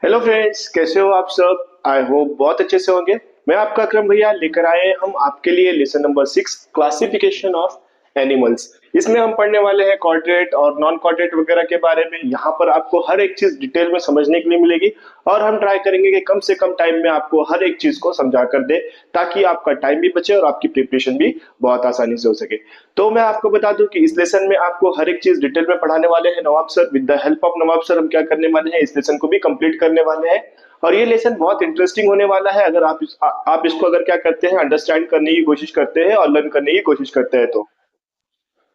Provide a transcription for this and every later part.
Hello friends, कैसे हो आप सब। आई होप बहुत अच्छे से होंगे। मैं आपका अकरम भैया लेकर आए हैं हम आपके लिए lesson number 6 classification of animals. इसमें हम पढ़ने वाले हैं कॉर्डेट और नॉन कॉर्डेट वगैरह के बारे में। यहाँ पर आपको हर एक चीज डिटेल में समझने के लिए मिलेगी और हम ट्राई करेंगे कि कम से कम टाइम में आपको हर एक चीज को समझा कर दे, ताकि आपका टाइम भी बचे और आपकी प्रिपरेशन भी बहुत आसानी से हो सके। तो मैं आपको बता दूं कि इस लेसन में आपको हर एक चीज डिटेल में पढ़ाने वाले हैं Nawab sir. With the help of Nawab sir हम क्या करने वाले हैं, इस लेसन को भी कंप्लीट करने वाले हैं। और ये लेसन बहुत इंटरेस्टिंग होने वाला है अगर आप इसको अगर क्या करते हैं, अंडरस्टैंड करने की कोशिश करते हैं और लर्न करने की कोशिश करते हैं।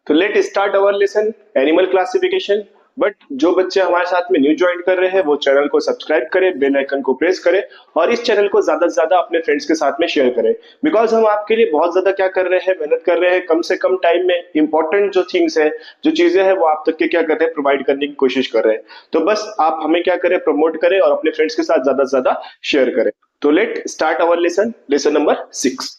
तो let start our lesson animal classification. But जो बच्चे हमारे साथ में न्यू ज्वाइन कर रहे हैं वो चैनल को सब्सक्राइब करें, बेल आइकन को प्रेस करें और इस चैनल को ज्यादा से ज्यादा अपने फ्रेंड्स के साथ में शेयर करें। बिकॉज हम आपके लिए बहुत ज्यादा क्या कर रहे हैं, मेहनत कर रहे हैं कम से कम टाइम में इंपॉर्टेंट जो थिंग्स है, जो चीजें हैं वो आप तक के क्या करते हैं, प्रोवाइड करने की कोशिश कर रहे हैं। तो बस आप हमें क्या करें, प्रमोट करें और अपने फ्रेंड्स के साथ ज्यादा से ज्यादा शेयर करें। तो let start our lesson, lesson number 6।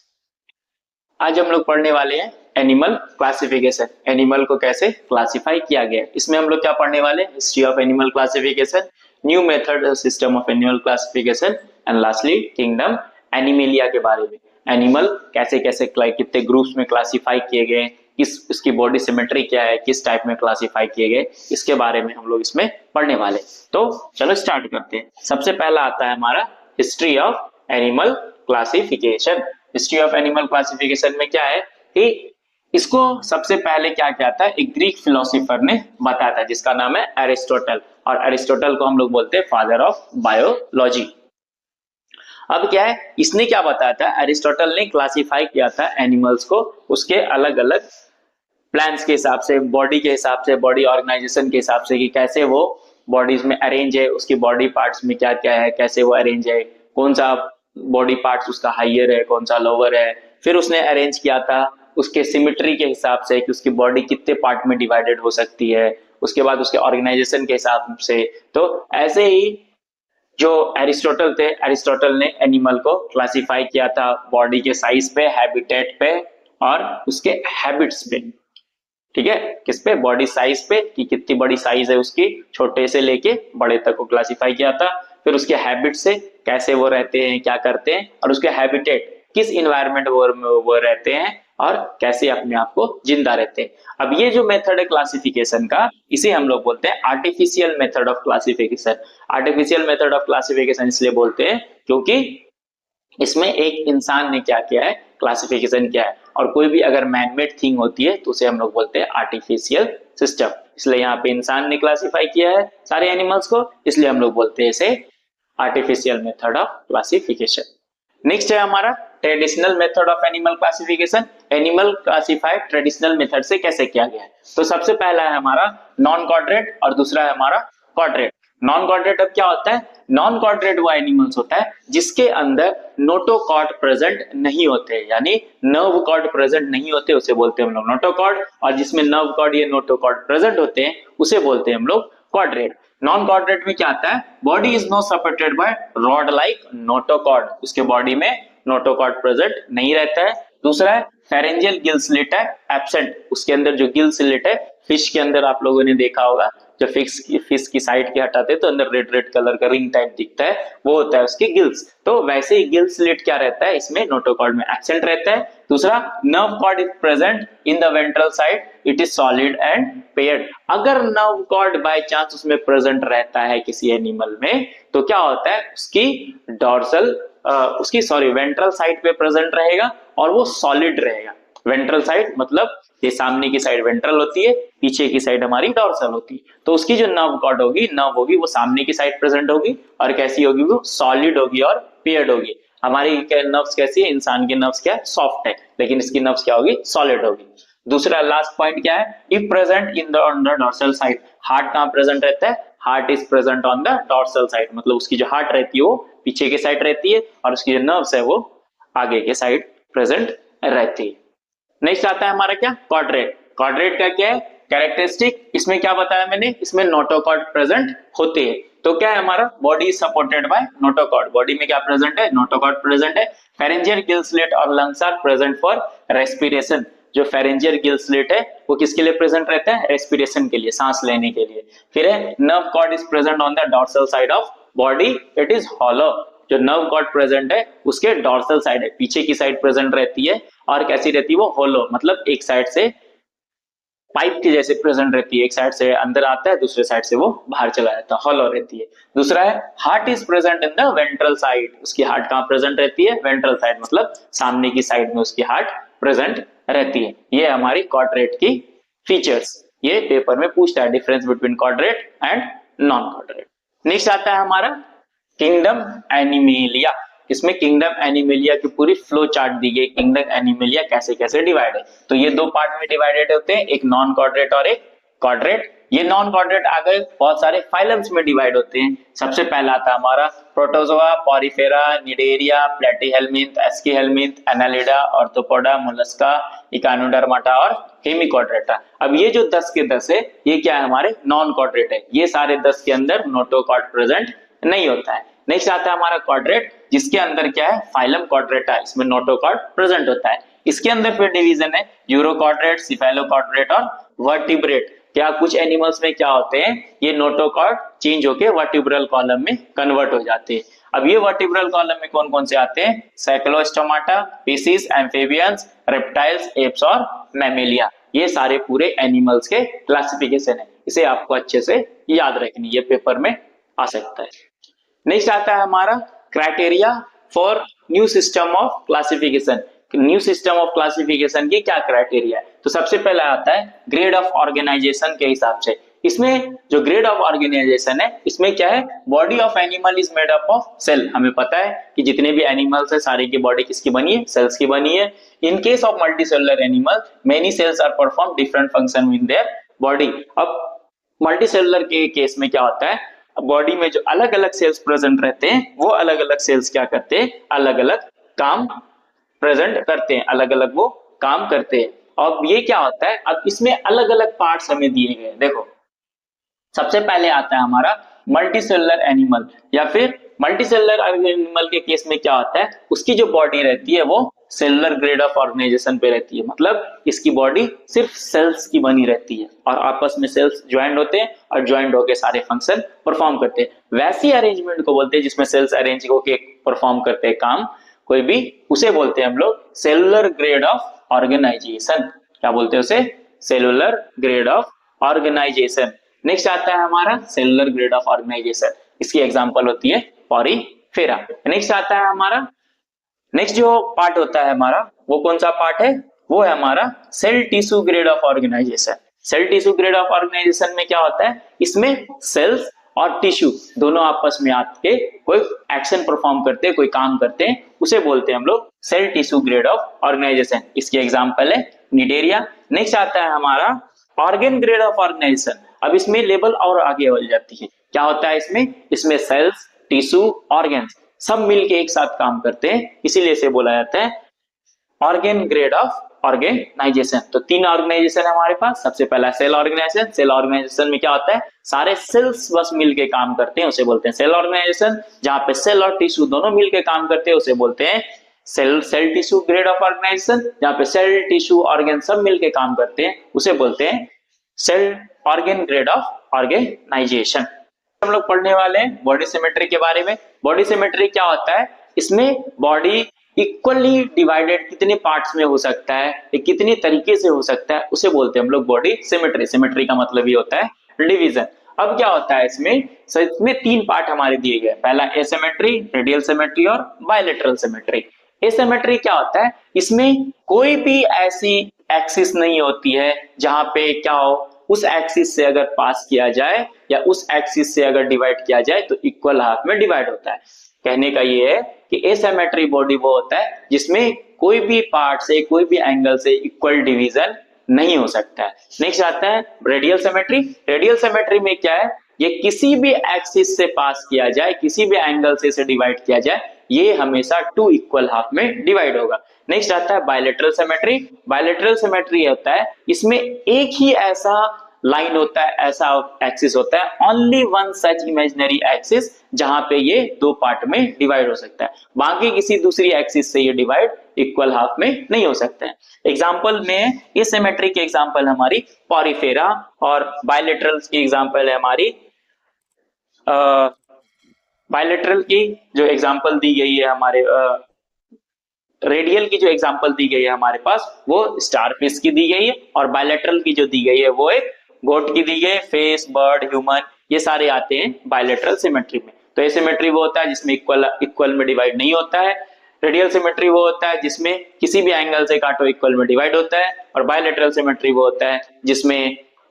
आज हम लोग पढ़ने वाले हैं एनिमल क्लासिफिकेशन। एनिमल को कैसे क्लासिफाई किया गया है, इसमें हम लोग क्या पढ़ने वाले हैं, history of animal classification, new method system of animal classification and lastly kingdom animalia के बारे में। एनिमल कैसे कैसे कितने ग्रुप्स में क्लासिफाई किए गए, किस उसकी बॉडी सिमेट्री क्या है, किस टाइप में क्लासिफाई किए गए, इसके बारे में हम लोग इसमें पढ़ने वाले। तो चलो स्टार्ट करते हैं। सबसे पहला आता है हमारा history of animal classification. History of animal classification में क्या है कि इसको सबसे पहले क्या किया था, एक ग्रीक फिलोसोफर ने बताया था जिसका नाम है एरिस्टोटल, और एरिस्टोटल को हम लोग बोलते हैं फादर ऑफ बायोलॉजी। अब क्या है, इसने क्या बताया था, एरिस्टोटल ने क्लासिफाई किया था एनिमल्स को उसके अलग अलग प्लान्स के हिसाब से, बॉडी के हिसाब से, बॉडी ऑर्गेनाइजेशन के हिसाब से कि कैसे वो बॉडीज में अरेंज है, उसकी बॉडी पार्ट्स में क्या क्या है, कैसे वो अरेंज है, कौन सा बॉडी पार्ट्स उसका हाइयर है, कौन सा लोअर है। फिर उसने अरेंज किया था उसके सिमेट्री के हिसाब से कि उसकी बॉडी कितने पार्ट में डिवाइडेड हो सकती है, उसके बाद उसके ऑर्गेनाइजेशन के हिसाब से। तो ऐसे ही जो एरिस्टोटल थे, एरिस्टोटल ने एनिमल को क्लासिफाई किया था बॉडी के साइज पे, हैबिटेट पे और उसके हैबिट्स पे। ठीक है, किस पे, बॉडी साइज पे कि कितनी बड़ी साइज है उसकी, छोटे से लेके बड़े तक को क्लासिफाई किया था। फिर उसके हैबिट से, कैसे वो रहते हैं, क्या करते हैं, और उसके हैबिटेट, किस इन्वायरमेंट वो रहते हैं और कैसे अपने आप को जिंदा रहते हैं। अब ये जो मेथड है क्लासिफिकेशन का, इसे हम लोग बोलते हैं artificial method of classification. Artificial method of classification इसलिए बोलते हैं क्योंकि इसमें एक इंसान ने क्या किया है, क्लासिफिकेशन किया है। और कोई भी अगर मैनमेड थिंग होती है तो उसे हम लोग बोलते हैं आर्टिफिशियल सिस्टम। इसलिए यहाँ पे इंसान ने क्लासिफाई किया है सारे एनिमल्स को, इसलिए हम लोग बोलते हैं इसे artificial method of classification. Next है हमारा traditional method of animal classification. Animal classified traditional method से कैसे किया गया है। तो सबसे पहला है हमारा नॉन कॉर्डरेट और दूसरा है हमारा कॉर्डरेट। नॉन कॉर्डरेट अब क्या होता है, नॉन कॉर्डरेट वो एनिमल्स होता है जिसके अंदर नोटोकॉर्ड प्रेजेंट नहीं होते, यानी नर्व कॉर्ड प्रेजेंट नहीं होते, उसे बोलते हैं हम लोग नोटोकॉर्ड। और जिसमें नर्व कॉर्ड या नोटोकॉर्ड प्रेजेंट होते हैं उसे बोलते हैं हम लोग कॉर्डरेट। नॉन कॉर्डरेट में क्या आता है, body is not supported by rod like notochord, उसके बॉडी में नोटोकॉर्ड प्रेजेंट नहीं रहता है। दूसरा है फेरेंजियल गिल स्लिट है एब्सेंट, उसके अंदर जो गिल स्लिट है, फिश के अंदर आप लोगों ने देखा होगा जब फिश की साइड के हटाते तो अंदर रेड रेड कलर का रिंग टाइप दिखता है, वो होता है उसकी गिल्स। तो वैसे ही गिल स्लिट क्या रहता है, इसमें नोटोकॉर्ड में एब्सेंट रहता है। दूसरा, nerve cord is present in the ventral side, it is solid and paired. अगर नर्व कॉर्ड बाय चांस उसमें प्रेजेंट रहता है किसी एनिमल में, तो क्या होता है, उसकी डॉर्सल वेंट्रल साइड पे प्रेजेंट रहेगा और वो सॉलिड रहेगा। वेंट्रल साइड मतलब ये सामने की साइड वेंट्रल होती है, पीछे की साइड हमारी डॉर्सल होती है। तो उसकी जो नर्व कॉर्ड होगी, नर्व होगी, वो सामने की साइड प्रेजेंट होगी और कैसी होगी, वो सॉलिड होगी और पेयर्ड होगी। हमारी नर्व्स कैसी है, इंसान की नर्व्स क्या है, सॉफ्ट है, लेकिन इसकी नर्व्स क्या होगी, सॉलिड होगी। दूसरा लास्ट पॉइंट क्या है, if present in the on the dorsal side, heart कहां प्रेजेंट रहता है, heart is present on the dorsal side, मतलब उसकी जो हार्ट रहती है वो पीछे की साइड रहती है और उसकी जो नर्व्स है वो आगे के साइड प्रेजेंट रहती है। नेक्स्ट आता है हमारा क्या, क्वाड्रेट। क्वाड्रेट का क्या है कैरेक्टरिस्टिक, इसमें क्या बताया मैंने, इसमें नोटोकॉर्ड प्रेजेंट होते हैं। तो क्या है हमारा, body is supported by notochord, body में क्या प्रेजेंट है, नोटोकॉर्ड प्रेजेंट है। फेरेंजियल गिल स्लिट और lungs are present for respiration, जो फेरेंजियल गिल स्लिट है वो किसके लिए प्रेजेंट रहता है, रेस्पिरेशन के लिए, सांस लेने के लिए। फिर है nerve cord is present on the dorsal side of body it is hollow, जो नर्व कॉर्ड प्रेजेंट है उसके डॉर्सल साइड है, पीछे की साइड प्रेजेंट रहती है, और कैसी रहती है वो होलो, मतलब एक साइड से पाइप के जैसे प्रेजेंट रहती है, एक साइड से अंदर आता है, दूसरे साइड से वो बाहर चला जाता है, हॉलो रहती है। दूसरा है heart is present in the ventral side, उसकी हार्ट कहाँ प्रेजेंट रहती है, वेंट्रल साइड, मतलब सामने की साइड में उसकी हार्ट प्रेजेंट रहती है। ये हमारी कॉर्डरेट की फीचर्स, ये पेपर में पूछता है difference between कॉर्डरेट and non कॉर्डरेट। Next आता है हमारा किंगडम एनिमेलिया। इसमें किंगडम एनिमेलिया की पूरी फ्लो चार्ट दी गई, किंगडम एनिमेलिया कैसे कैसे डिवाइड है। तो ये दो पार्ट में डिवाइडेड होते हैं, एक नॉन कॉर्डरेट और एक कॉर्डरेट। ये नॉन कॉर्डरेट आ गए, बहुत सारे फाइलम्स में डिवाइड होते हैं। सबसे पहला आता है हमारा Protozoa, Porifera, Cnidaria, Platyhelminthes, Aschelminthes, Annelida, Arthropoda, Mollusca, Echinodermata और हेमिकॉर्डरेटा। अब ये जो 10 के 10 है, ये क्या है, हमारे नॉन कॉर्डरेट है। ये सारे 10 के अंदर नोटोकॉर्ड प्रेजेंट नहीं होता है। नेक्स्ट आता है हमारा कॉर्डरेट, जिसके अंदर क्या है, फाइलम कॉर्डरेटा, इसमें नोटोकॉर्ड प्रेजेंट होता है। इसके अंदर फिर डिवीजन है यूरोकॉर्डरेट, सिफेलोकॉर्डरेट और वर्टिब्रेट। क्या कुछ एनिमल्स में क्या होते हैं, ये नोटोकॉर्ड चेंज होके वर्टिब्रल कॉलम में कन्वर्ट हो जाते हैं। अब ये वर्टिब्रल कॉलम में कौन कौन से आते हैं, Cyclostomata, fishes, amphibians, reptiles, apps और मैमेलिया। ये सारे पूरे एनिमल्स के क्लासिफिकेशन है, इसे आपको अच्छे से याद रखनी, ये पेपर में आ सकता है। नेक्स्ट आता है हमारा criteria for new system of classification. New system of classification की क्या क्राइटेरिया है, तो सबसे पहला आता है ग्रेड ऑफ ऑर्गेनाइजेशन के हिसाब से। इसमें जो ग्रेड ऑफ ऑर्गेनाइजेशन है, इसमें क्या है, body of animal is made up of cell. हमें पता है कि जितने भी एनिमल्स है सारे की बॉडी किसकी बनी है, सेल्स की बनी है। In case of multicellular animal many cells are perform different function in their body. अब मल्टीसेलुलर के केस में क्या होता है, बॉडी में जो अलग अलग सेल्स प्रेजेंट रहते हैं, वो अलग अलग सेल्स क्या करते हैं, अलग अलग काम प्रेजेंट करते हैं, अलग अलग वो काम करते हैं। अब ये क्या होता है, अब इसमें अलग अलग पार्ट्स हमें दिए गए। देखो सबसे पहले आता है हमारा मल्टीसेलुलर एनिमल, या फिर मल्टीसेलुलर एनिमल के केस में क्या होता है, उसकी जो बॉडी रहती है वो सेलुलर ग्रेड ऑफ ऑर्गेनाइजेशन पे रहती है, मतलब इसकी बॉडी सिर्फ सेल्स की बनी रहती है और आपस में सेल्स ज्वाइंट होते हैं और ज्वाइंट होकर सारे फंक्शन परफॉर्म करते हैं। वैसी अरेंजमेंट को बोलते हैं जिसमें सेल्स अरेंज होकर परफॉर्म करते हैं काम कोई भी, उसे बोलते हैं हम लोग सेलुलर ग्रेड ऑफ ऑर्गेनाइजेशन। क्या बोलते हैं उसे, cellular grade of organisation. Next आता है हमारा सेलुलर ग्रेड ऑफ ऑर्गेनाइजेशन, इसकी एग्जांपल होती है पॉरीफेरा। नेक्स्ट आता है हमारा, नेक्स्ट जो पार्ट होता है हमारा, वो कौन सा पार्ट है, वो है हमारा cell tissue grade of organisation. Cell tissue grade of organisation में क्या होता है, इसमें सेल्स और टिश्यू दोनों आपस में आके कोई एक्शन परफॉर्म करते हैं, कोई काम करते हैं, उसे बोलते हैं हम लोग cell tissue grade of organisation. इसकी एग्जांपल है निडेरिया। नेक्स्ट आता है हमारा ऑर्गन ग्रेड ऑफ ऑर्गेनाइजेशन। अब इसमें लेवल और आगे बढ़ जाती है, क्या होता है इसमें सेल्स, टिश्यू, ऑर्गन्स सब मिलके एक साथ काम करते हैं, इसीलिए इसे बोला जाता है ऑर्गन ग्रेड ऑफ ऑर्गेनाइजेशन। तो 3 ऑर्गेनाइजेशन है हमारे पास। सबसे पहला सेल ऑर्गेनाइजेशन। सेल ऑर्गेनाइजेशन में क्या होता है, सारे सेल्स बस मिलके काम करते हैं, उसे बोलते हैं सेल ऑर्गेनाइजेशन। जहां पे सेल और टिश्यू दोनों मिलके काम करते हैं, उसे बोलते हैं cell tissue grade of organisation. जहां पे सेल, टिश्यू, ऑर्गन सब मिलके काम करते हैं, उसे बोलते हैं cell organ grade of organisation. हम लोग पढ़ने वाले हैं बॉडी सिमेट्री के बारे में। बॉडी सिमेट्री क्या होता है, इसमें बॉडी इक्वली डिवाइडेड कितने पार्ट्स में हो सकता है, कितनी तरीके से हो सकता है, उसे बोलते हैं हम लोग बॉडी सिमेट्री। सिमेट्री का मतलब ये होता है डिवीजन। अब क्या होता है इसमें 3 पार्ट हमारे दिए गए। पहला एसिमेट्री, रेडियल सिमेट्री और बायलैटरल सिमेट्री। एसिमेट्री क्या होता है, इसमें कोई भी ऐसी एक्सिस नहीं होती है जहां पे क्या हो, उस एक्सिस से अगर पास किया जाए या उस एक्सिस से अगर डिवाइड किया जाए तो इक्वल हाफ में डिवाइड होता है। कहने का ये है कि एसिमेट्री बॉडी वो होता है जिसमें कोई भी पार्ट से, कोई भी एंगल से इक्वल डिवीजन नहीं हो सकता है। नेक्स्ट आता है रेडियल सिमेट्री। रेडियल सिमेट्री में क्या है, ये किसी भी एक्सिस से पास किया जाए, किसी भी एंगल से इसे डिवाइड किया जाए, ये हमेशा 2 इक्वल हाफ में डिवाइड होगा। नेक्स्ट आता है बायलैटरल सिमेट्री। बायलैटरल सिमेट्री होता है, इसमें एक ही ऐसा लाइन होता है, ऐसा एक्सिस होता है, only one such imaginary axis, जहां पे ये 2 पार्ट में डिवाइड हो सकता है। बाकी किसी दूसरी एक्सिस से ये डिवाइड इक्वल हाफ में नहीं हो सकता है। एग्जांपल में ये सिमेट्री की एग्जांपल हमारी पॉरीफेरा और बायलैटरल की एग्जांपल है हमारी बायलेटरल की जो एग्जांपल दी गई है हमारे रेडियल की जो एग्जांपल दी गई है हमारे पास वो स्टारफिश की दी गई है, और बायलेटरल की जो दी गई है वो एक गोट की दी गई है। फेस, बर्ड, ह्यूमन, ये सारे आते हैं बायलेटरल सिमेट्री में। तो एसिमेट्री वो होता है जिसमें इक्वल इक्वल में डिवाइड नहीं होता है। रेडियल सिमेट्री वो होता है जिसमें किसी भी एंगल से काटो इक्वल में डिवाइड होता है। और बायलेटरल सिमेट्री वो होता है जिसमें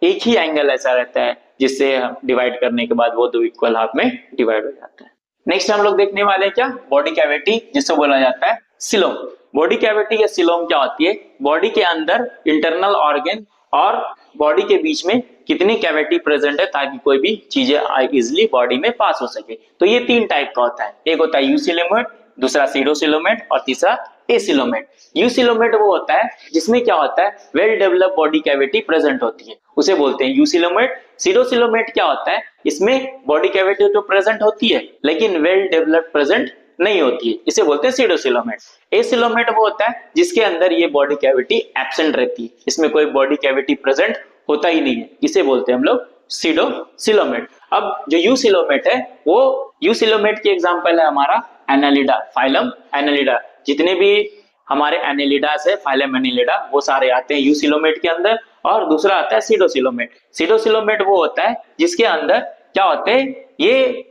एक ही एंगल ऐसा रहता है जिससे डिवाइड करने के बाद वो दो इक्वल हाफ में डिवाइड हो जाता है। नेक्स्ट हम लोग देखने वाले हैं क्या, बॉडी कैविटी, जिससे बोला जाता है सिलोम। बॉडी कैविटी या सिलोम क्या होती है, बॉडी के अंदर इंटरनल ऑर्गन और बॉडी के बीच में कितनी कैविटी प्रेजेंट है ताकि कोई भी चीजें इजिली बॉडी में पास हो सके। तो ये तीन टाइप का होता है, एक होता है यूसिलोमेट, दूसरा सीडोसिलोमेट और तीसरा एसिलोमेट। यूसिलोमेट वो होता है जिसमें क्या होता है, well develop body cavity present होती है, उसे बोलते हैं यूसिलोमेट। सीडोसिलोमेट क्या होता है, इसमें बॉडी कैविटी तो प्रेजेंट होती है लेकिन वेल डेवलप प्रेजेंट नहीं होती है, इसे बोलते हैं सीडोसिलोमेट। एसिलोमेट वो होता है जिसके अंदर ये बॉडी कैविटी एब्सेंट रहती है, इसमें कोई बॉडी कैविटी प्रेजेंट होता ही नहीं है, इसे बोलते हैं हम लोग सीडोसिलोमेट। अब जो यूसिलोमेट है वो यूसिलोमेट की एग्जांपल है हमारा एनालिडा, फाइलम एनालिडा। जितने भी हमारे एनालिडास है, फाइलम एनालिडा, वो सारे आते हैं यूसिलोमेट के अंदर। और दूसरा आता है सीडोसिलोमेट। सीडोसिलोमेट वो होता है जिसके अंदर क्या होते हैं, ये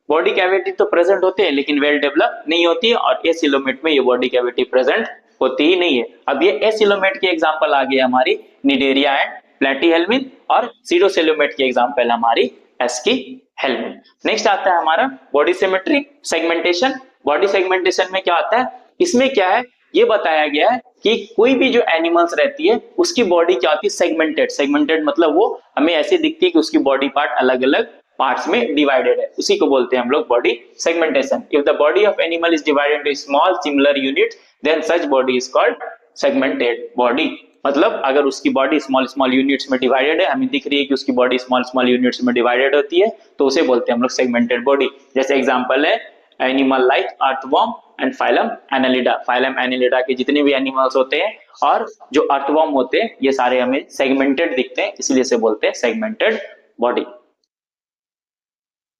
बॉडी कैविटी तो प्रेजेंट होते हैं लेकिन वेल डेवलप नहीं होती है, और एसिलोमेट में ये बॉडी कैविटी प्रेजेंट होती ही नहीं है। अब ये एसिलोमेट की एग्जांपल आ गई हमारी निडेरिया एंड प्लेटीहेल्मिन, और सीडोसिलोमेट की एग्जांपल हमारी एस्कीहेल्मिन। नेक्स्ट आता है हमारा body symmetry segmentation. Body segmentation में क्या आता है, इसमें क्या है ये बताया गया है कि कोई भी जो एनिमल्स रहती है उसकी बॉडी क्या होती है, सेगमेंटेड। सेगमेंटेड मतलब वो हमें ऐसे दिखती है कि उसकी बॉडी पार्ट अलग अलग पार्ट्स में डिवाइडेड है, उसी को बोलते हैं हम लोग body segmentation. If the body of animal is divided into small similar units then such body is called segmented body. मतलब अगर उसकी बॉडी स्मॉल स्मॉल यूनिट्स में डिवाइडेड है, हमें दिख रही है कि उसकी बॉडी स्मॉल स्मॉल यूनिट्स में डिवाइडेड होती है, तो उसे बोलते हैं हम लोग सेगमेंटेड बॉडी। जैसे एग्जांपल है animal like earthworm and phylum Annelida. Phylum Annelida के जितने भी एनिमल्स होते हैं और जो अर्थवर्म होते हैं ये सारे हमें सेगमेंटेड दिखते हैं, इसलिए इसे बोलते हैं सेगमेंटेड बॉडी।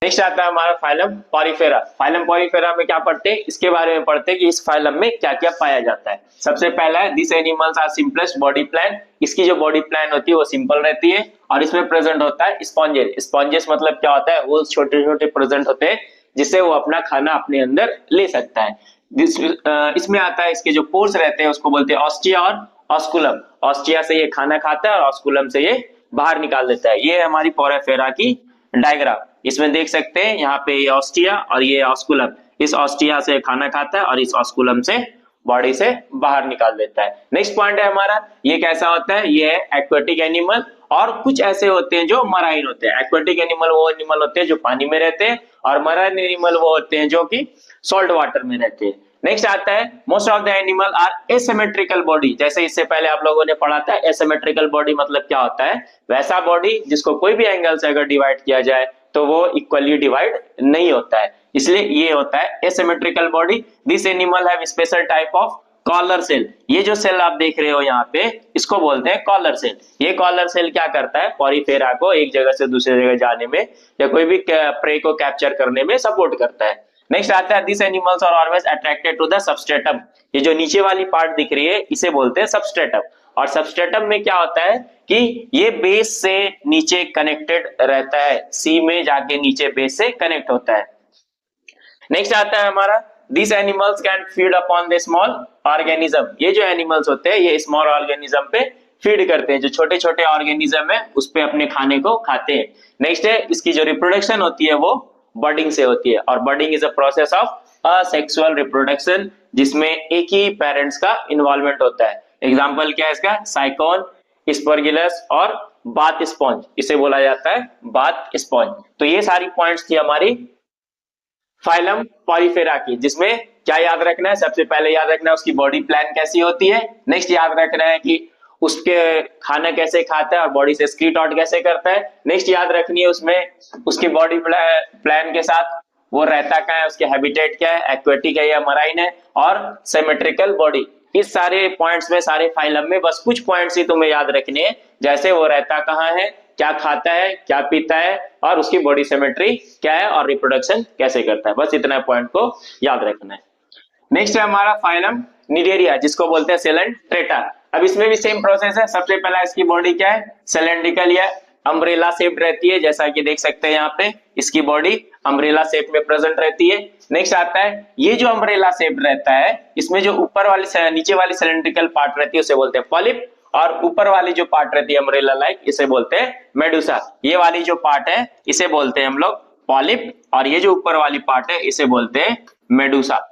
नेक्स्ट आता है हमारा फाइलम पॉरीफेरा। फाइलम पॉरीफेरा में क्या पढ़ते हैं, इसके बारे में पढ़ते हैं कि इस फाइलम में क्या क्या पाया जाता है। सबसे पहला है this animals are simplest body plan. इसकी जो बॉडी प्लान होती है वो सिंपल रहती है, और इसमें प्रेजेंट होता है स्पॉन्जेस। स्पॉन्जेस मतलब क्या होता है, वो छोटे छोटे प्रेजेंट होते हैं जिससे वो अपना खाना अपने अंदर ले सकता है। इसमें आता है इसके जो पोर्स रहते हैं उसको बोलते हैं ऑस्टिया और ऑस्कुलम। ऑस्टिया से ये खाना खाता है और ऑस्कुलम से ये बाहर निकाल देता है। ये हमारी पॉरीफेरा की डायग्राम, इसमें देख सकते हैं यहाँ पे ये ऑस्टिया और ये ऑस्कुलम। इस ऑस्टिया से खाना खाता है और इस ऑस्कुलम से बॉडी से बाहर निकाल देता है। नेक्स्ट पॉइंट है हमारा, ये कैसा होता है, ये है एक्वेटिक एनिमल। और कुछ ऐसे होते हैं जो मराइन होते हैं। एक्वेटिक एनिमल वो एनिमल होते हैं जो पानी में रहते हैं, और मराइन एनिमल वो होते हैं जो कि सॉल्ट वाटर में रहते हैं। नेक्स्ट आता है most of the animal are asymmetrical body. जैसे इससे पहले आप लोगों ने पढ़ा था एसिमेट्रिकल बॉडी मतलब क्या होता है, वैसा बॉडी जिसको कोई भी एंगल से अगर डिवाइड किया जाए तो वो इक्वली डिवाइड नहीं होता है, इसलिए ये होता है asymmetrical body. This animal have special type of collar cell. ये जो सेल आप देख रहे हो यहाँ पे इसको बोलते हैं कॉलर सेल। ये कॉलर सेल क्या करता है, पॉरीफेरा को एक जगह से दूसरी जगह जाने में या कोई भी प्रे को कैप्चर करने में सपोर्ट करता है। नेक्स्ट आता है this animals are always attracted to the substratum. ये जो नीचे वाली पार्ट दिख रही है इसे बोलते हैं सबस्ट्रेटम। और सबस्ट्रेटम में क्या होता है कि ये बेस से नीचे कनेक्टेड रहता है, सी में जाके नीचे बेस से कनेक्ट होता है। नेक्स्ट आता है हमारा this animals can feed upon the small organism. ये जो एनिमल्स होते हैं ये स्मॉल ऑर्गेनिज्म पे फीड करते हैं, जो छोटे छोटे ऑर्गेनिज्म है उस पे अपने खाने को खाते हैं। नेक्स्ट है इसकी जो रिप्रोडक्शन होती है वो बर्डिंग से होती है, और budding is a process of asexual reproduction जिसमें एक ही पेरेंट्स का इन्वॉल्वमेंट होता है। एग्जाम्पल क्या है इसका, साइकोन, स्पर्गिलस और बाथ स्पॉन्ज, इसे बोला जाता है बाथ स्पॉन्ज। तो ये सारी पॉइंट्स थी हमारी फाइलम पॉरीफेरा की, जिसमें क्या याद रखना है, सबसे पहले याद रखना है उसकी बॉडी प्लान कैसी होती है। नेक्स्ट याद रखना है कि उसके खाना कैसे खाता है और बॉडी से स्कीट आउट कैसे करता है। नेक्स्ट याद रखनी है उसमें उसकी बॉडी प्लान के साथ वो रहता क्या है, उसके हैबिटेट क्या है, एक्वेटिक है या मराइन है, और सिमेट्रिकल बॉडी। इस सारे पॉइंट्स में, सारे फाइलम में बस कुछ पॉइंट्स ही तुम्हें याद रखने हैं, जैसे वो रहता कहाँ है, क्या खाता है, क्या पीता है, और उसकी बॉडी सिमेट्री क्या है, और रिप्रोडक्शन कैसे करता है। बस इतना पॉइंट को याद रखना है। नेक्स्ट है हमारा फाइलम निडेरिया, जिसको बोलते हैं सेलेंट्रेटा। अब इसमें भी सेम प्रोसेस है। सबसे पहला इसकी बॉडी क्या है, सिलेंड्रिकल या अम्ब्रेला शेप्ड रहती है, जैसा कि देख सकते हैं यहाँ पे इसकी बॉडी अम्ब्रेला शेप में प्रेजेंट रहती है। नेक्स्ट आता है ये जो अम्ब्रेला शेप रहता है, इसमें जो ऊपर वाली नीचे वाली सिलेंड्रिकल पार्ट रहती है उसे बोलते हैं पॉलिप, और ऊपर वाली जो पार्ट रहती है अम्ब्रेला लाइक इसे बोलते हैं मेडुसा। ये वाली जो पार्ट है इसे बोलते हैं हम लोग पॉलिप, और ये जो ऊपर वाली पार्ट है इसे बोलते हैं मेडुसा।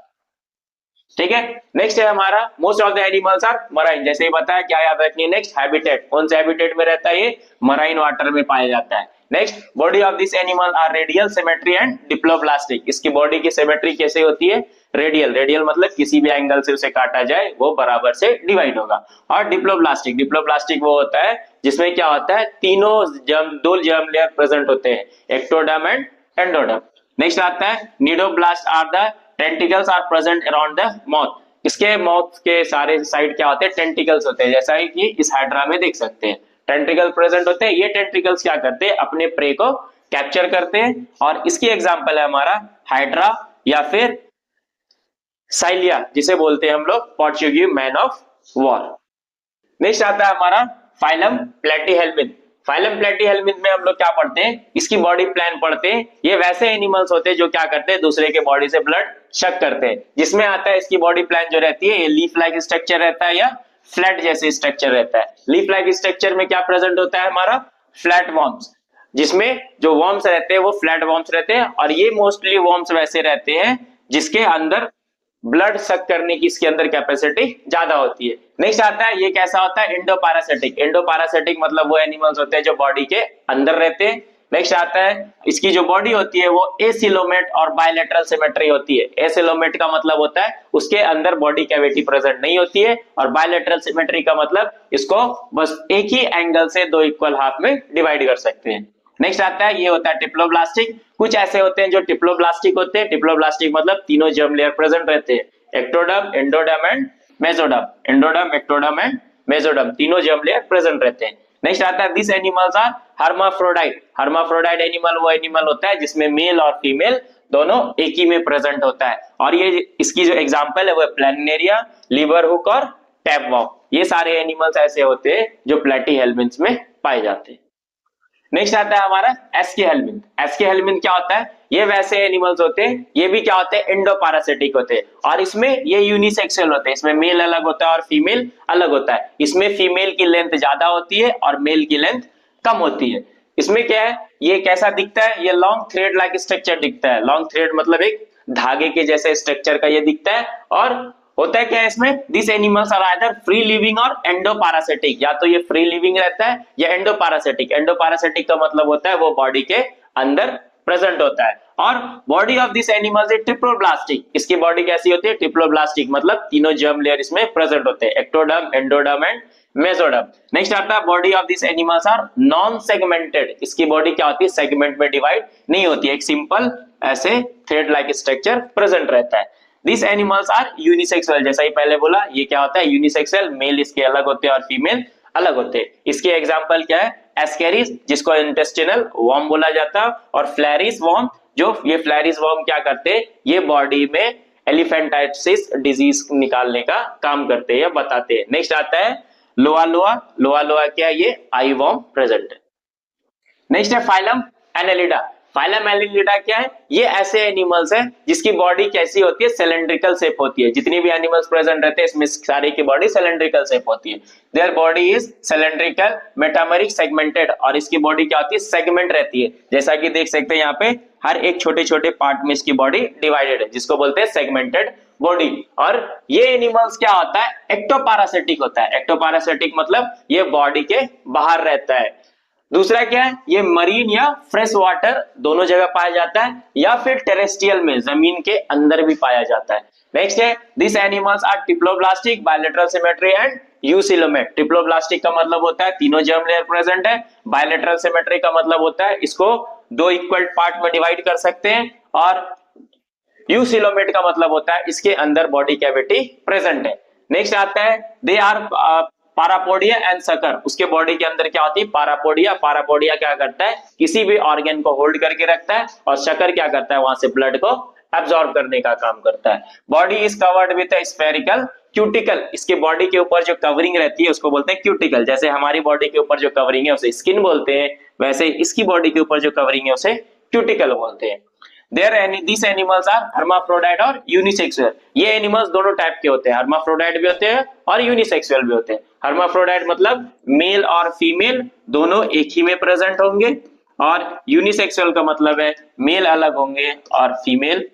ठीक है। नेक्स्ट है हमारा most of the animals are marine, जैसे ही बताया क्या याद रखनी है। नेक्स्ट हैबिटेट, कौन से हैबिटेट में रहता है ये, मराइन वाटर में पाया जाता है। Next body of this animal are radial symmetry and diploblastic, इसकी बॉडी की सिमेट्री कैसे होती है, रेडियल, रेडियल मतलब किसी भी एंगल से उसे काटा जाए वो बराबर से डिवाइड होगा। और डिप्लोप्लास्टिक, डिप्लोप्लास्टिक वो होता है जिसमें क्या होता है दो जर्म लेयर प्रेजेंट होते हैं, एक्टोडर्म एंड एंडोडर्म। नेक्स्ट आता है cnidoblast are the tentacles are present around the mouth, इसके माउथ के सारे साइड क्या होते हैं, टेंटिकल्स होते हैं, जैसा कि इस हाइड्रा में देख सकते हैं टेंटिकल प्रेजेंट होते हैं। ये टेंटिकल्स क्या करते हैं, अपने प्रे को कैप्चर करते हैं, और इसकी एग्जांपल है हमारा हाइड्रा या फिर साइलिया, जिसे बोलते हैं हम लोग Portuguese man of war. Next आता है हमारा फाइलम प्लेटीहेल्मिन। फाइलम प्लेटीहेल्मिन में हम लोग क्या पढ़ते हैं, इसकी बॉडी प्लान पढ़ते हैं। ये वैसे एनिमल्स होते हैं जो क्या करते हैं, दूसरे के बॉडी से ब्लड शक करते हैं, जिसमें आता है इसकी बॉडी प्लान जो रहती है ये लीफ लाइक स्ट्रक्चर रहता है या फ्लैट जैसे स्ट्रक्चर रहता है। लीफ लाइक स्ट्रक्चर में क्या प्रेजेंट होता है हमारा, फ्लैट वॉर्म्स, जिसमें जो वॉर्म्स रहते हैं वो फ्लैट वॉर्म्स रहते हैं, और ये मोस्टली वॉर्म्स वैसे रहते हैं जिसके अंदर ब्लड सक करने की इसके अंदर कैपेसिटी ज्यादा होती है। नेक्स्ट आता है ये कैसा होता है, इंडोपैरासिटिक। इंडोपैरासिटिक मतलब वो एनिमल्स होते हैं जो बॉडी के अंदर रहते हैं। नेक्स्ट आता है इसकी जो बॉडी होती है वो एसिलोमेट और बायलैटरल सिमेट्री होती है। एसिलोमेट का मतलब होता है उसके अंदर बॉडी कैविटी प्रेजेंट नहीं होती है, और बायलैटरल सिमेट्री का मतलब इसको बस एक ही एंगल से दो इक्वल हाफ में डिवाइड कर सकते हैं। नेक्स्ट आता है ये होता है टिप्लोब्लास्टिक। कुछ ऐसे होते हैं जो टिप्लोब्लास्टिक होते हैं, टिप्लोब्लास्टिक मतलब तीनों जर्म लेयर प्रेजेंट रहते हैं, ectoderm, endoderm and mesoderm. Endoderm, ectoderm and mesoderm तीनों जर्म लेयर प्रेजेंट रहते हैं। नेक्स्ट आता है this animals are hermaphrodite. Hermaphrodite animal वो एनिमल होता है जिसमें मेल और फीमेल दोनों एक ही में प्रेजेंट होता है, और ये इसकी जो एग्जांपल है वो प्लैनेरिया, लिवर हुक और टैपवॉर्म। ये सारे एनिमल्स ऐसे होते हैं जो प्लेटीहेल्मिन्स में पाए जाते हैं। नेक्स्ट आता है हमारा एस्केहेल्मिन। एस्केहेल्मिन क्या होता है, ये वैसे एनिमल्स होते हैं, ये भी क्या होते हैं, इंडोपैरासिटिक होते हैं, और इसमें ये यूनिसेक्सुअल होते हैं, इसमें मेल अलग होता है और फीमेल अलग होता है। इसमें फीमेल की लेंथ ज्यादा होती है और मेल की लेंथ कम होती है। इसमें क्या है, ये कैसा दिखता है, ये लॉन्ग थ्रेड लाइक स्ट्रक्चर दिखता है। लॉन्ग थ्रेड मतलब एक धागे के जैसे स्ट्रक्चर का ये दिखता है, और होता है क्या है इसमें, this animals are either free living और एंडोपैरासिटिक, या तो ये फ्री लिविंग रहता है या एंडोपैरासिटिक। एंडोपैरासिटिक का मतलब होता है वो बॉडी के अंदर प्रेजेंट होता है। और body of this animals is triploblastic. इसकी बॉडी कैसी होती है, ट्रिप्लोब्लास्टिक मतलब तीनों जर्म लेयर इसमें प्रेजेंट होते हैं, ectoderm, endoderm and mesoderm. Next आता है body of this animals are non segmented. इसकी बॉडी क्या होती है, सेगमेंट में डिवाइड नहीं होती है, एक सिंपल ऐसे थ्रेड लाइक स्ट्रक्चर प्रेजेंट रहता है। दिस एनिमल्स आर यूनिसेक्सुअल, जैसा ही पहले बोला ये क्या होता है, यूनिसेक्सुअल, मेल इसके अलग होते हैं और फीमेल अलग होते हैं। इसके एग्जांपल क्या है, एस्केरिस जिसको इंटेस्टिनल वर्म बोला जाता है, और फ्लैरिस वर्म, जो ये फ्लैरिस वर्म क्या करते हैं, ये बॉडी में एलिफेंटाइटिस डिजीज निकालने का काम करते हैं या बताते हैं। नेक्स्ट आता है लोआ लोआ। लोआ लोआ क्या है, ये आई वर्म प्रेजेंट है। नेक्स्ट है फाइलम एनेलिडा। फाइलम एनेलिडा क्या है, ये ऐसे एनिमल्स हैं जिसकी बॉडी कैसी होती है, सिलेंड्रिकल शेप होती है। जितनी भी एनिमल्स प्रेजेंट रहते हैं इसमें सारे की बॉडी सिलेंड्रिकल शेप होती है। Their body is cylindrical, metameric, segmented, और इसकी बॉडी क्या होती है, सेगमेंट रहती है। जैसा कि देख सकते हैं यहाँ पे हर एक छोटे छोटे पार्ट में इसकी बॉडी डिवाइडेड है, जिसको बोलते हैं सेगमेंटेड बॉडी। और ये एनिमल्स क्या होता है, एक्टोपैरासिटिक होता है। एक्टोपैरासिटिक मतलब ये बॉडी के बाहर रहता है। दूसरा क्या है, ये मरीन या फ्रेश वाटर दोनों जगह पाया जाता है, या फिर टेरेस्ट्रियल में जमीन के अंदर भी पाया जाता है। नेक्स्ट है this animals are triploblastic, bilateral symmetry and eucoelomate. Triploblastic का मतलब होता है तीनों जर्म लेयर प्रेजेंट है, बायलैटरल सिमेट्री का मतलब होता है इसको दो इक्वल पार्ट में डिवाइड कर सकते हैं, और यूसिलोमेट का मतलब होता है इसके अंदर बॉडी कैविटी प्रेजेंट है। नेक्स्ट आता है they are parapodia and sucker, उसके बॉडी के अंदर क्या होती है, पारापोडिया। पारापोडिया क्या करता है, किसी भी ऑर्गन को होल्ड करके रखता है, और सकर क्या करता है, वहां से ब्लड को एब्जॉर्ब करने का काम करता है। Body is covered with a spherical cuticle, इसके बॉडी के ऊपर जो कवरिंग रहती है उसको बोलते हैं क्यूटिकल। जैसे हमारी बॉडी के ऊपर जो कवरिंग है उसे स्किन बोलते हैं, वैसे इसकी बॉडी के ऊपर जो कवरिंग है उसे क्यूटिकल बोलते हैं। These animals are hermaphrodite और यूनिसेक्सुअल। ये एनिमल्स दोनों टाइप के होते हैं, hermaphrodite भी होते हैं और यूनिसेक्सुअल भी होते हैं। hermaphrodite मतलब मेल और फीमेल दोनों एक ही में प्रेजेंट होंगे, और यूनिसेक्सुअल का मतलब है मेल अलग होंगे और फीमेल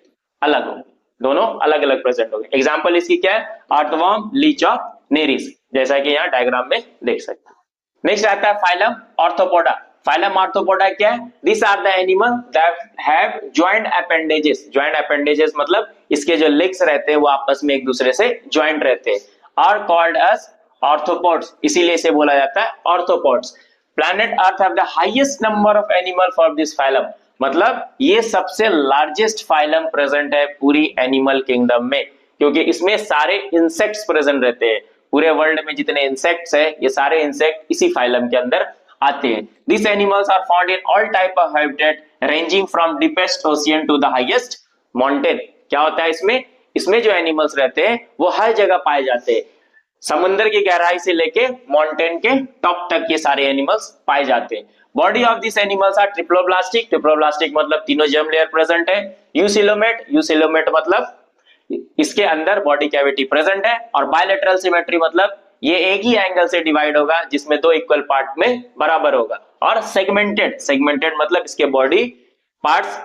अलग होंगे, दोनों अलग अलग प्रेजेंट होंगे। एग्जाम्पल इसकी क्या है, अर्थवर्म, लीच ऑफ नेरिस, जैसा कि यहाँ डायग्राम में देख सकते हैं। नेक्स्ट आता है फाइलम ऑर्थोपोडा। फाइलम ऑर्थोपोडा क्या है, this are the animal that have joint appendages. Joint appendages मतलब इसके जो लेग्स रहते हैं वो आपस में एक दूसरे से जॉइंट रहते हैं, आर कॉल्ड एज ऑर्थोपोड्स, इसीलिए इसे बोला जाता है arthropods. Planet earth have the highest number of animal for this phylum, मतलब ये सबसे लार्जेस्ट फाइलम प्रेजेंट है पूरी एनिमल किंगडम में, क्योंकि इसमें सारे इंसेक्ट्स प्रेजेंट रहते हैं। पूरे वर्ल्ड में जितने इंसेक्ट्स है ये सारे इंसेक्ट इसी फाइलम के अंदर आते हैं। These animals are found in all type of habitat ranging from deepest ocean to the highest mountain। क्या होता है इसमें, इसमें जो एनिमल्स रहते हैं वो हर जगह पाए जाते हैं, समुद्र की गहराई से लेके माउंटेन के टॉप तक ये सारे एनिमल्स पाए जाते हैं। Body of this animals are triploblastic. Triploblastic मतलब तीनों जर्म लेयर प्रेजेंट है। यूसिलोमेट, यूसिलोमेट मतलब इसके अंदर बॉडी कैविटी प्रेजेंट है। और बायलैटरल सिमेट्री मतलब ये एक ही एंगल से डिवाइड होगा जिसमें दो इक्वल पार्ट में बराबर होगा। और सेगमेंटेड, सेगमेंटेड मतलब इसके बॉडी पार्ट्स